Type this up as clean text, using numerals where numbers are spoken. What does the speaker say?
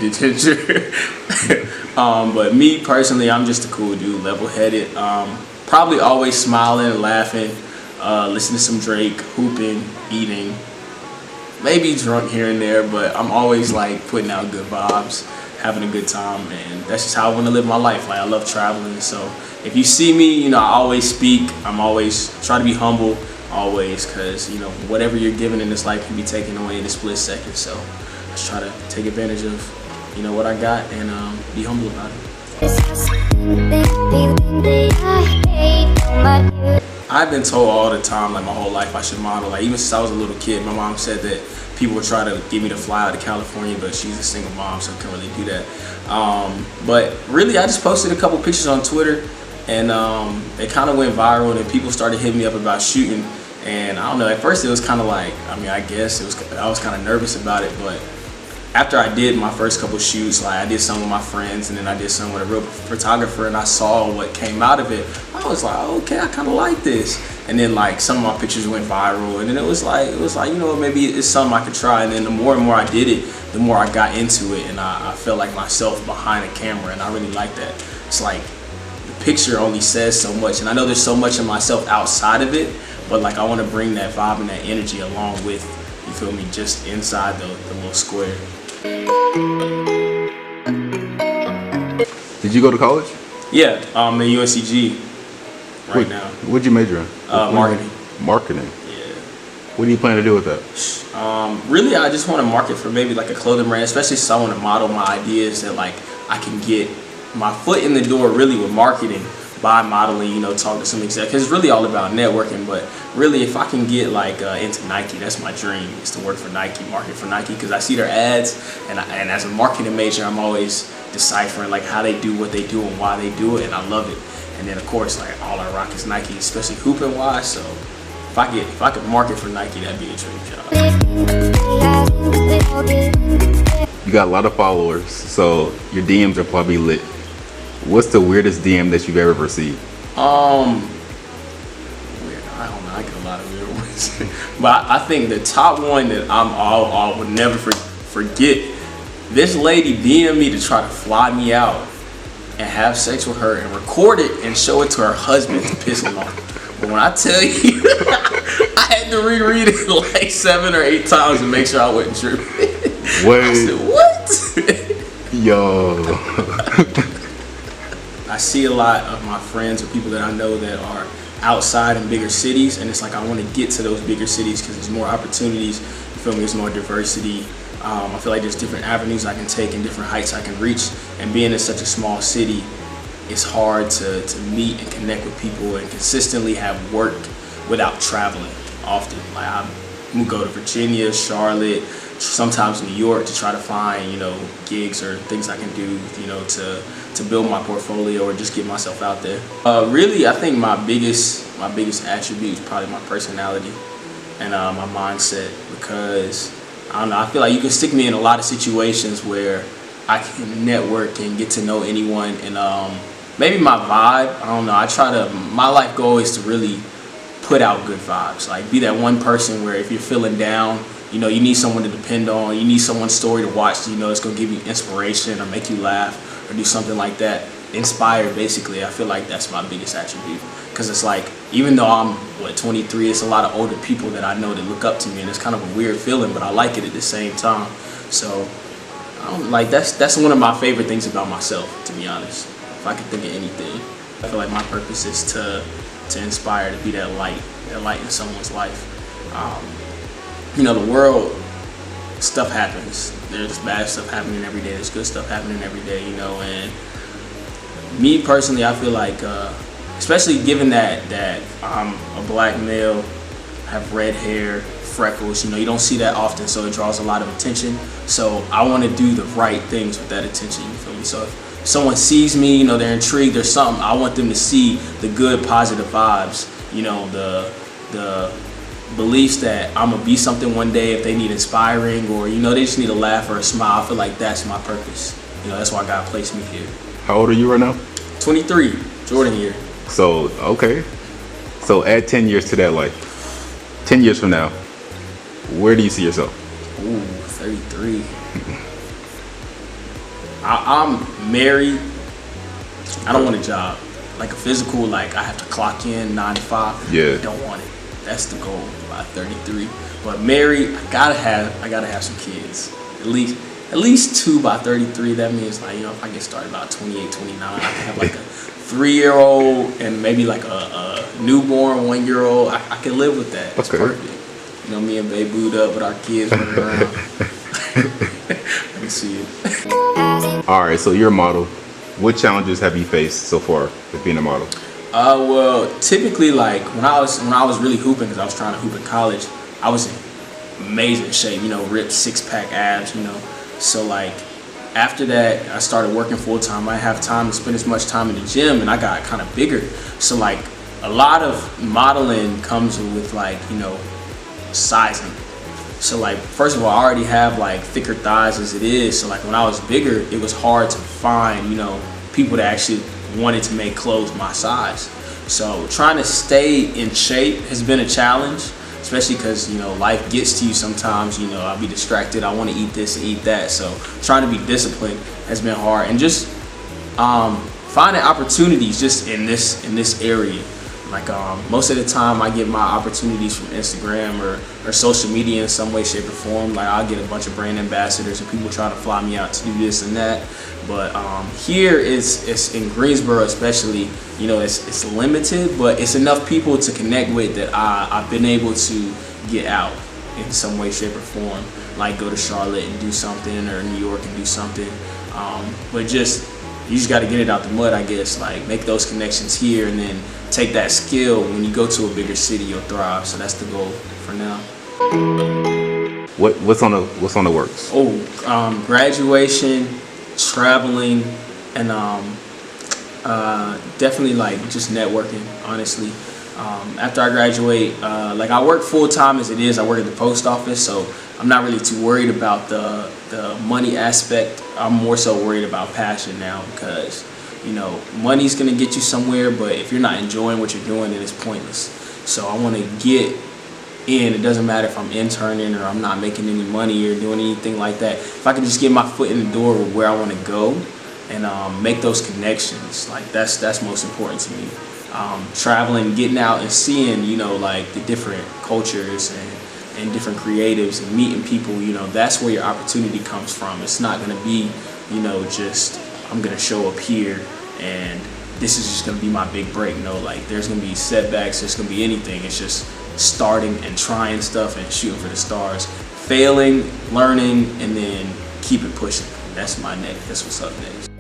the ginger. But me personally, I'm just a cool dude, level-headed. Probably always smiling and laughing, listening to some Drake, hooping, eating, maybe drunk here and there, but I'm always like putting out good vibes, having a good time, and that's just how I want to live my life. Like, I love traveling, so if you see me, I always speak. I'm always try to be humble, always, because whatever you're given in this life can be taken away in a split second. So let's try to take advantage of what I got and be humble about it. I've been told all the time, like my whole life, I should model. Like, even since I was a little kid, my mom said that people would try to get me to fly out to California, but she's a single mom, so I couldn't really do that. But really, I just posted a couple pictures on Twitter, and it kind of went viral, and people started hitting me up about shooting. And I don't know, at first it was kind of like, I guess I was kind of nervous about it, but after I did my first couple shoots, like I did some with my friends, and then I did some with a real photographer, and I saw what came out of it. I was like, okay, I kind of like this. And then like some of my pictures went viral, and then it was like maybe it's something I could try. And then the more and more I did it, the more I got into it, and I felt like myself behind a camera, and I really like that. It's like the picture only says so much, and I know there's so much of myself outside of it, but like I want to bring that vibe and that energy along with, you feel me, just inside the little square. Did you go to college? Yeah, I'm at UNCG right now. What'd you major in? Marketing. Marketing? Yeah. What do you plan to do with that? Really, I just want to market for maybe like a clothing brand, especially since I want to model my ideas that like I can get my foot in the door really with marketing by modeling, talk to some exec. Cause it's really all about networking, but really if I can get like into Nike, that's my dream, is to work for Nike, market for Nike, because I see their ads, and as a marketing major, I'm always deciphering like how they do what they do and why they do it, and I love it. And then of course, like all I rock is Nike, especially hooping wise. So if I could market for Nike, that'd be a dream job. You got a lot of followers, so your DMs are probably lit. What's the weirdest DM that you've ever received? Weird. I don't know. I get a lot of weird ones, but I think the top one that I would never forget. This lady DM'd me to try to fly me out and have sex with her and record it and show it to her husband to piss him off. But when I tell you, I had to reread it like 7 or 8 times to make sure I wasn't tripping. Wait. I said, what? Yo. I see a lot of my friends or people that I know that are outside in bigger cities, and it's like I want to get to those bigger cities because there's more opportunities. You feel me? There's more diversity. I feel like there's different avenues I can take and different heights I can reach. And being in such a small city, it's hard to meet and connect with people and consistently have work without traveling often. Like I go to Virginia, Charlotte, sometimes New York to try to find gigs or things I can do to build my portfolio or just get myself out there. Really, I think my biggest attribute is probably my personality and my mindset, because I don't know, I feel like you can stick me in a lot of situations where I can network and get to know anyone, and maybe my vibe, I don't know, my life goal is to really put out good vibes, like be that one person where if you're feeling down, you need someone to depend on, you need someone's story to watch, it's gonna give you inspiration or make you laugh or do something like that. Inspired, basically. I feel like that's my biggest attribute, because it's like, even though I'm 23, it's a lot of older people that I know that look up to me, and it's kind of a weird feeling, but I like it at the same time. So that's one of my favorite things about myself, to be honest, if I could think of anything. I feel like my purpose is to inspire, to be that light in someone's life. The world, stuff happens. There's bad stuff happening every day. There's good stuff happening every day, and me personally, I feel like, especially given that I'm a black male, have red hair, freckles, you don't see that often, so it draws a lot of attention. So I want to do the right things with that attention, you feel me? So if someone sees me, they're intrigued, there's something, I want them to see the good, positive vibes, the beliefs that I'm gonna be something one day if they need inspiring, or they just need a laugh or a smile. I feel like that's my purpose. That's why God placed me here. How old are you right now? 23, Jordan year. So, okay. So add 10 years to that life. 10 years from now, where do you see yourself? Ooh, 33. I'm married. I don't want a job, like a physical, like I have to clock in 9 to 5. Yeah. I don't want it. That's the goal by 33. But married, I gotta have some kids. At least 2 by 33. That means, like, you know, if I get started about 28, 29, I can have like a 3-year-old and maybe like a newborn 1-year-old. I can live with that. It's perfect. You know, me and Babe booed up with our kids running around. I can see it. All right, so you're a model. What challenges have you faced so far with being a model? Well, typically, like when I was really hooping, because I was trying to hoop in college, I was in amazing shape. You know, ripped 6-pack abs. You know, so like after that, I started working full time. I didn't have time to spend as much time in the gym, and I got kind of bigger. So like a lot of modeling comes with, like, you know, sizing. So like, first of all, I already have like thicker thighs as it is. So like when I was bigger, it was hard to find, you know, people that actually wanted to make clothes my size. So trying to stay in shape has been a challenge, especially because, you know, life gets to you sometimes. You know, I'll be distracted. I want to eat this and eat that. So trying to be disciplined has been hard, and just finding opportunities just in this area. Like most of the time I get my opportunities from Instagram or social media in some way, shape, or form. Like I'll get a bunch of brand ambassadors and people try to fly me out to do this and that. But here it's in Greensboro especially, you know, it's limited, but it's enough people to connect with that I've been able to get out in some way, shape, or form. Like go to Charlotte and do something, or New York and do something. But you just got to get it out the mud, I guess. Like make those connections here, and then take that skill. When you go to a bigger city, you'll thrive. So that's the goal for now. What's on the works? Graduation, traveling, and definitely like just networking. Honestly, after I graduate, like I work full time as it is. I work at the post office, so I'm not really too worried about the money aspect. I'm more so worried about passion now, because, you know, money's gonna get you somewhere, but if you're not enjoying what you're doing, then it's pointless. So I want to get in. It doesn't matter if I'm interning or I'm not making any money or doing anything like that. If I can just get my foot in the door with where I want to go and make those connections, like that's most important to me. Traveling, getting out and seeing, you know, like the different cultures and different creatives and meeting people, you know, that's where your opportunity comes from. It's not going to be, you know, just I'm going to show up here and this is just going to be my big break. No, like there's going to be setbacks, there's going to be anything. It's just starting and trying stuff and shooting for the stars, failing, learning, and then keep it pushing. That's what's up next.